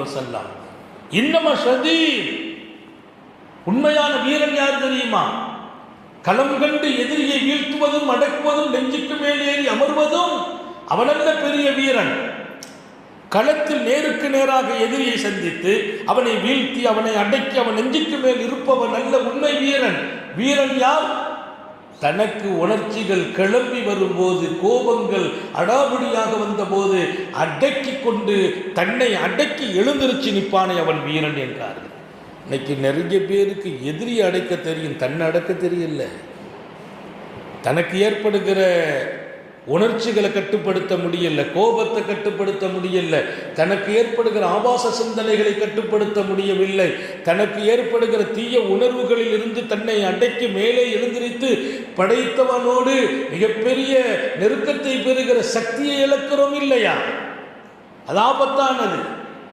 வஸல்லம். இன்னம ஷதீத், உண்மையான வீரன் யார் தெரியுமா? களம் கண்டு எதிரியை வீழ்த்துவதும் அடக்குவதும் நெஞ்சுக்கு மேல் ஏறி அமர்வதும் அவனல்ல பெரிய வீரன். களத்தில் நேருக்கு நேராக எதிரியை சந்தித்து அவனை வீழ்த்தி அவனை அடக்கி அவன் நெஞ்சுக்கு மேல் இருப்பவன் அல்ல உண்மை வீரன். வீரன் யார்? தனக்கு உணர்ச்சிகள் கிளம்பி வரும்போது, கோபங்கள் அடாபடியாக வந்தபோது அடக்கி கொண்டு தன்னை அடக்கி எழுந்திருச்சு நிற்பானே அவன் வீரன் என்றார்கள். இன்னைக்கு நிறைய பேருக்கு எதிரியை அடைக்க தெரியும், தன்னை அடக்க தெரியல. தனக்கு ஏற்படுகிற உணர்ச்சிகளை கட்டுப்படுத்த முடியல, கோபத்தை கட்டுப்படுத்த முடியல, தனக்கு ஏற்படுகிற ஆபாச சிந்தனைகளை கட்டுப்படுத்த முடியவில்லை, தனக்கு ஏற்படுகிற தீய உணர்வுகளில் இருந்து தன்னை அடக்கி மேலே எழுந்திரித்து படைத்தவனோடு மிகப்பெரிய நெருக்கத்தை பெறுகிற சக்தியை இழக்கிறோம் இல்லையா? அது ஆபத்தானது.